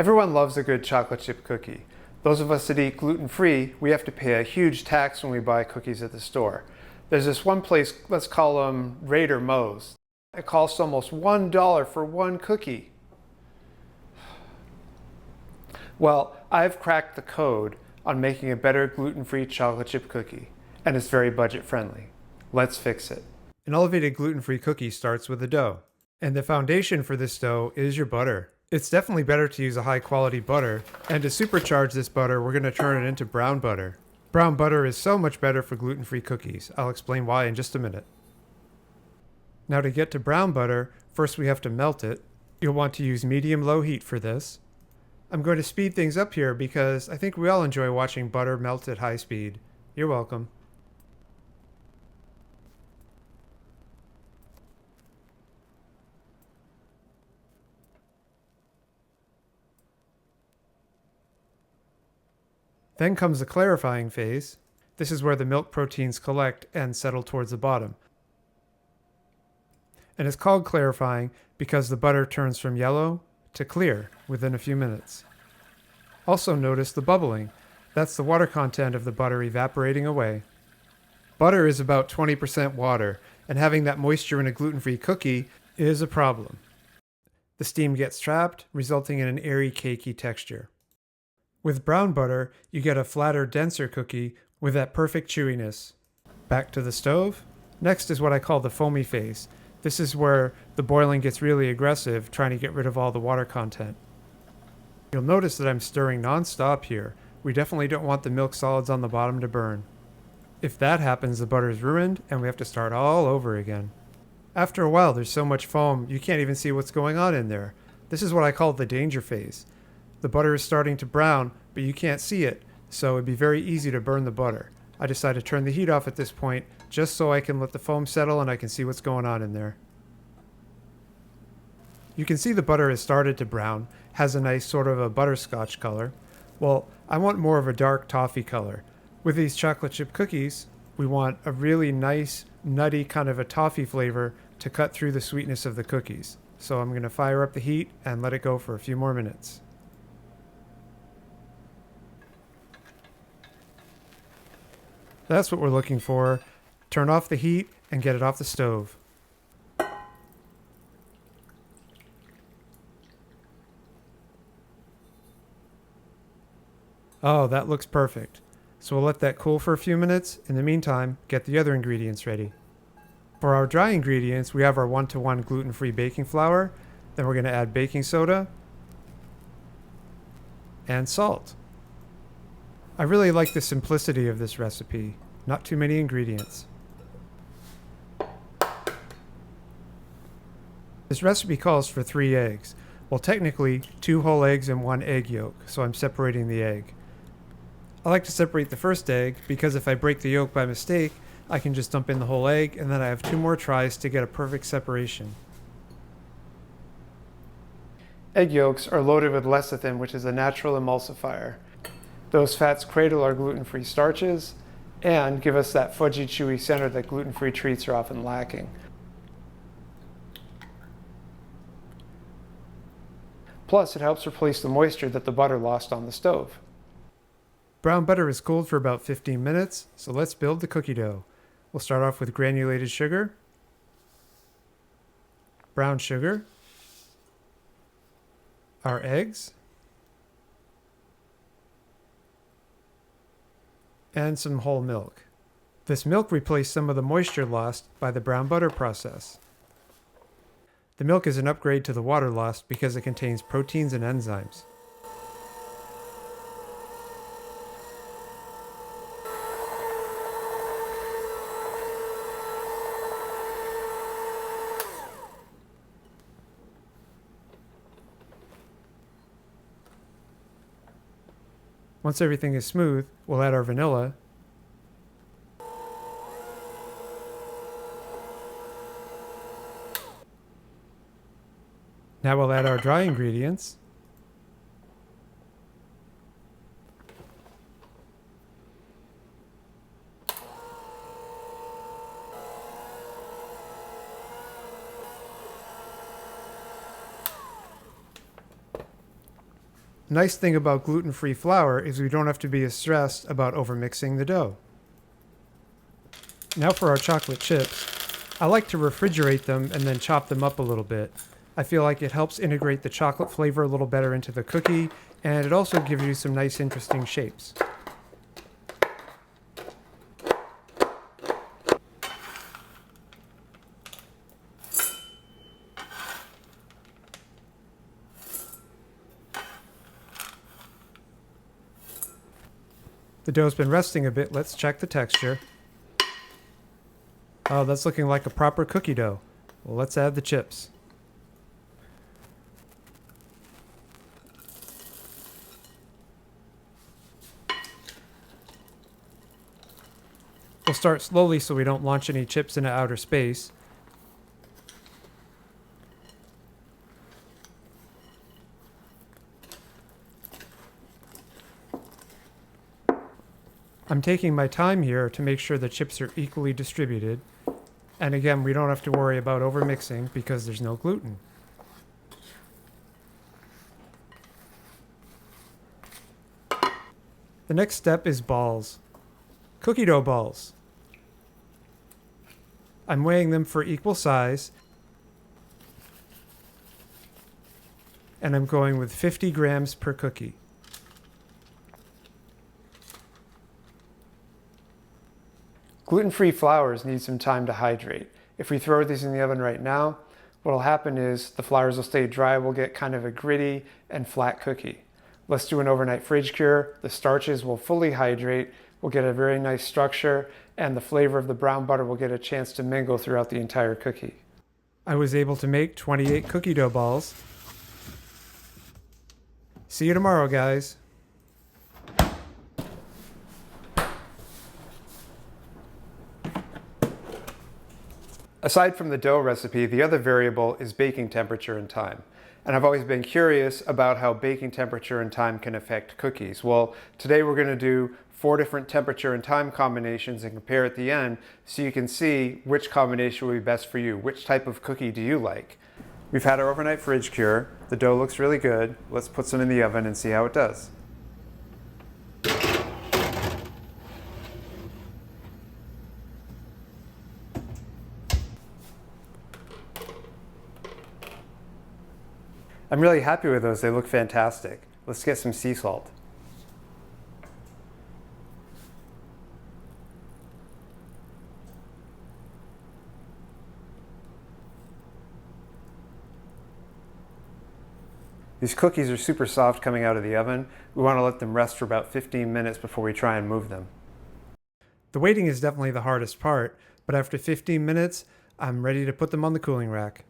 Everyone loves a good chocolate chip cookie. Those of us that eat gluten-free, we have to pay a huge tax when we buy cookies at the store. There's this one place, let's call them Raider Moe's. It costs almost $1 for one cookie. Well, I've cracked the code on making a better gluten-free chocolate chip cookie, and it's very budget-friendly. Let's fix it. An elevated gluten-free cookie starts with the dough, and the foundation for this dough is your butter. It's definitely better to use a high-quality butter, and to supercharge this butter, we're going to turn it into brown butter. Brown butter is so much better for gluten-free cookies. I'll explain why in just a minute. Now to get to brown butter, first we have to melt it. You'll want to use medium-low heat for this. I'm going to speed things up here because I think we all enjoy watching butter melt at high speed. You're welcome. Then comes the clarifying phase. This is where the milk proteins collect and settle towards the bottom. And it's called clarifying because the butter turns from yellow to clear within a few minutes. Also notice the bubbling. That's the water content of the butter evaporating away. Butter is about 20% water, and having that moisture in a gluten-free cookie is a problem. The steam gets trapped, resulting in an airy, cakey texture. With brown butter, you get a flatter, denser cookie with that perfect chewiness. Back to the stove. Next is what I call the foamy phase. This is where the boiling gets really aggressive, trying to get rid of all the water content. You'll notice that I'm stirring non-stop here. We definitely don't want the milk solids on the bottom to burn. If that happens, the butter is ruined and we have to start all over again. After a while, there's so much foam, you can't even see what's going on in there. This is what I call the danger phase. The butter is starting to brown, but you can't see it, so it'd be very easy to burn the butter. I decided to turn the heat off at this point, just so I can let the foam settle and I can see what's going on in there. You can see the butter has started to brown, has a nice sort of a butterscotch color. Well, I want more of a dark toffee color. With these chocolate chip cookies, we want a really nice, nutty kind of a toffee flavor to cut through the sweetness of the cookies. So I'm going to fire up the heat and let it go for a few more minutes. That's what we're looking for. Turn off the heat and get it off the stove. Oh, that looks perfect. So we'll let that cool for a few minutes. In the meantime, get the other ingredients ready. For our dry ingredients, we have our 1-to-1 gluten-free baking flour. Then we're going to add baking soda and salt. I really like the simplicity of this recipe. Not too many ingredients. This recipe calls for 3 eggs. Well, technically 2 whole eggs and 1 egg yolk, so I'm separating the egg. I like to separate the first egg because if I break the yolk by mistake, I can just dump in the whole egg and then I have 2 more tries to get a perfect separation. Egg yolks are loaded with lecithin, which is a natural emulsifier. Those fats cradle our gluten-free starches and give us that fudgy, chewy center that gluten-free treats are often lacking. Plus, it helps replace the moisture that the butter lost on the stove. Brown butter is cooled for about 15 minutes, so let's build the cookie dough. We'll start off with granulated sugar, brown sugar, our eggs, and some whole milk. This milk replaced some of the moisture lost by the brown butter process. The milk is an upgrade to the water lost because it contains proteins and enzymes. Once everything is smooth, we'll add our vanilla. Now we'll add our dry ingredients. Nice thing about gluten-free flour is we don't have to be as stressed about overmixing the dough. Now for our chocolate chips. I like to refrigerate them and then chop them up a little bit. I feel like it helps integrate the chocolate flavor a little better into the cookie, and it also gives you some nice interesting shapes. The dough's been resting a bit. Let's check the texture. Oh, that's looking like a proper cookie dough. Well, let's add the chips. We'll start slowly so we don't launch any chips into outer space. I'm taking my time here to make sure the chips are equally distributed. And again, we don't have to worry about overmixing because there's no gluten. The next step is balls. Cookie dough balls. I'm weighing them for equal size. And I'm going with 50 grams per cookie. Gluten-free flours need some time to hydrate. If we throw these in the oven right now, what will happen is the flours will stay dry, we'll get kind of a gritty and flat cookie. Let's do an overnight fridge cure. The starches will fully hydrate, we'll get a very nice structure, and the flavor of the brown butter will get a chance to mingle throughout the entire cookie. I was able to make 28 cookie dough balls. See you tomorrow, guys. Aside from the dough recipe, the other variable is baking temperature and time. And I've always been curious about how baking temperature and time can affect cookies. Well, today we're going to do 4 different temperature and time combinations and compare at the end so you can see which combination will be best for you. Which type of cookie do you like? We've had our overnight fridge cure. The dough looks really good. Let's put some in the oven and see how it does. I'm really happy with those. They look fantastic. Let's get some sea salt. These cookies are super soft coming out of the oven. We want to let them rest for about 15 minutes before we try and move them. The waiting is definitely the hardest part, but after 15 minutes, I'm ready to put them on the cooling rack.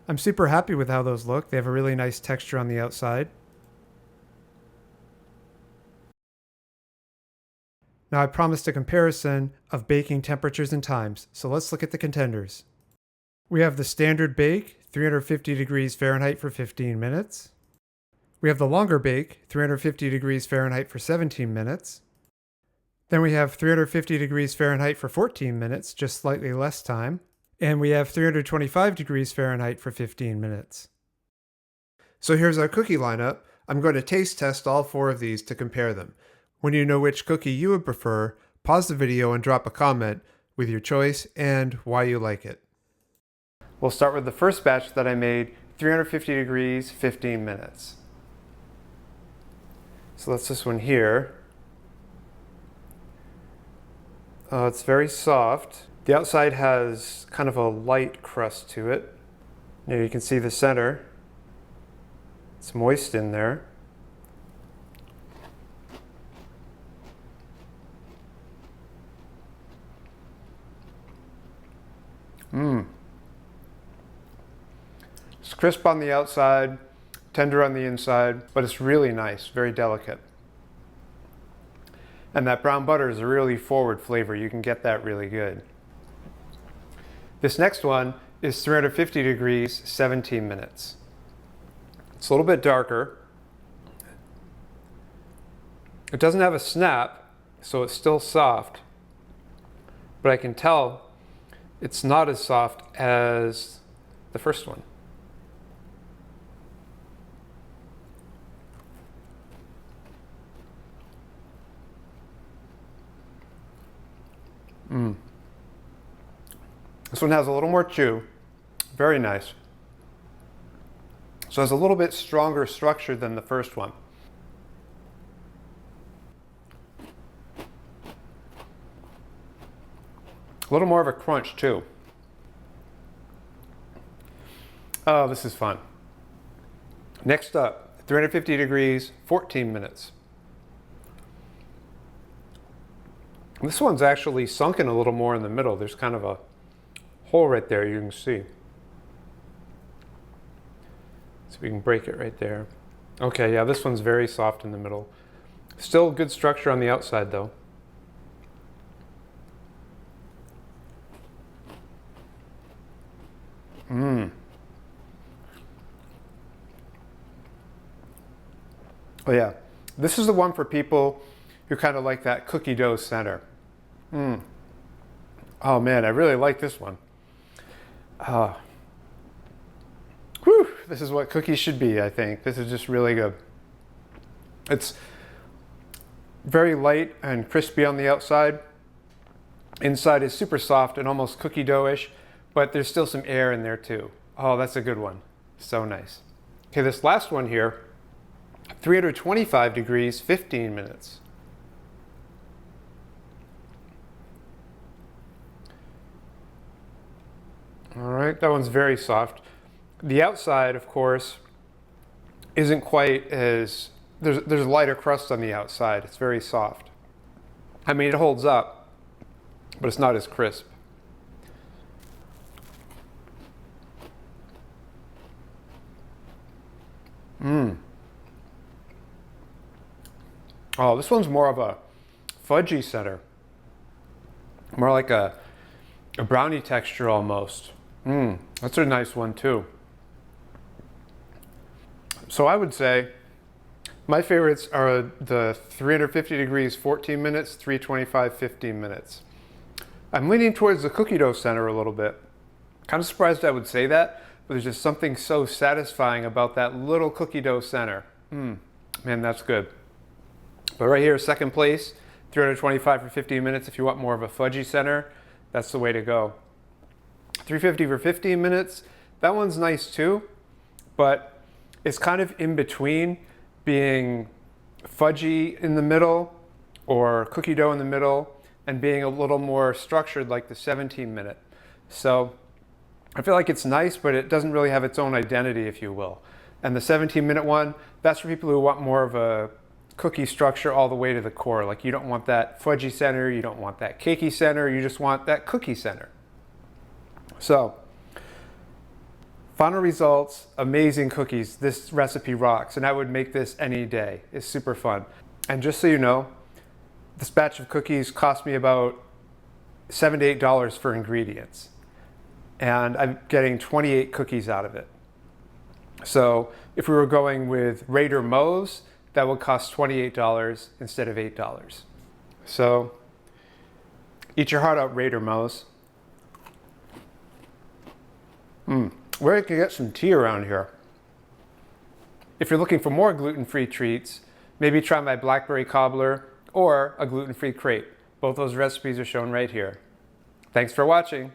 I'm super happy with how those look. They have a really nice texture on the outside. Now I promised a comparison of baking temperatures and times, so let's look at the contenders. We have the standard bake, 350 degrees Fahrenheit for 15 minutes. We have the longer bake, 350 degrees Fahrenheit for 17 minutes. Then we have 350 degrees Fahrenheit for 14 minutes, just slightly less time. And we have 325 degrees Fahrenheit for 15 minutes. So here's our cookie lineup. I'm going to taste test all 4 of these to compare them. When you know which cookie you would prefer, pause the video and drop a comment with your choice and why you like it. We'll start with the first batch that I made, 350 degrees, 15 minutes. So that's this one here. It's very soft. The outside has kind of a light crust to it. Now you can see the center. It's moist in there. It's crisp on the outside, tender on the inside, but it's really nice, very delicate. And that brown butter is a really forward flavor. You can get that really good. This next one is 350 degrees, 17 minutes. It's a little bit darker. It doesn't have a snap, so it's still soft, but I can tell it's not as soft as the first one. This one has a little more chew. Very nice. So it's a little bit stronger structure than the first one. A little more of a crunch too. Oh, this is fun. Next up, 350 degrees, 14 minutes. This one's actually sunken a little more in the middle. There's kind of a hole right there you can see. So we can break it right there. Okay, yeah, this one's very soft in the middle. Still good structure on the outside though. Oh yeah, this is the one for people who kind of like that cookie dough center. Oh man, I really like this one. Whew, this is what cookies should be, I think. This is just really good. It's very light and crispy on the outside. Inside is super soft and almost cookie dough-ish, but there's still some air in there too. Oh, that's a good one. So nice. Okay, this last one here, 325 degrees, 15 minutes. All right, that one's very soft. The outside, of course, isn't quite as, there's a lighter crust on the outside. It's very soft. I mean, it holds up, but it's not as crisp. Oh, this one's more of a fudgy center. More like a brownie texture almost. That's a nice one too. So I would say my favorites are the 350 degrees 14 minutes, 325 15 minutes. I'm leaning towards the cookie dough center a little bit. Kind of surprised I would say that, but there's just something so satisfying about that little cookie dough center. Man, that's good. But right here, second place, 325 for 15 minutes. If you want more of a fudgy center, that's the way to go. 350 for 15 minutes, that one's nice too, but it's kind of in between being fudgy in the middle or cookie dough in the middle and being a little more structured like the 17-minute. So I feel like it's nice, but it doesn't really have its own identity, if you will. And the 17-minute one, that's for people who want more of a cookie structure all the way to the core. Like you don't want that fudgy center, you don't want that cakey center, you just want that cookie center. So, final results, amazing cookies. This recipe rocks, and I would make this any day. It's super fun. And just so you know, this batch of cookies cost me about $7 to $8 for ingredients. And I'm getting 28 cookies out of it. So if we were going with Raider Moe's, that would cost $28 instead of $8. So eat your heart out, Raider Moe's. Where can you get some tea around here? If you're looking for more gluten-free treats, maybe try my blackberry cobbler or a gluten-free crate. Both those recipes are shown right here. Thanks for watching.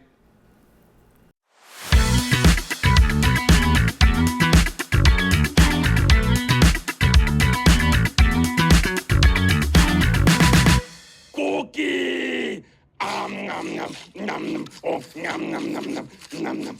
Cookie! Nom nom nom nom nom. Oh, nom nom nom nom nom nom.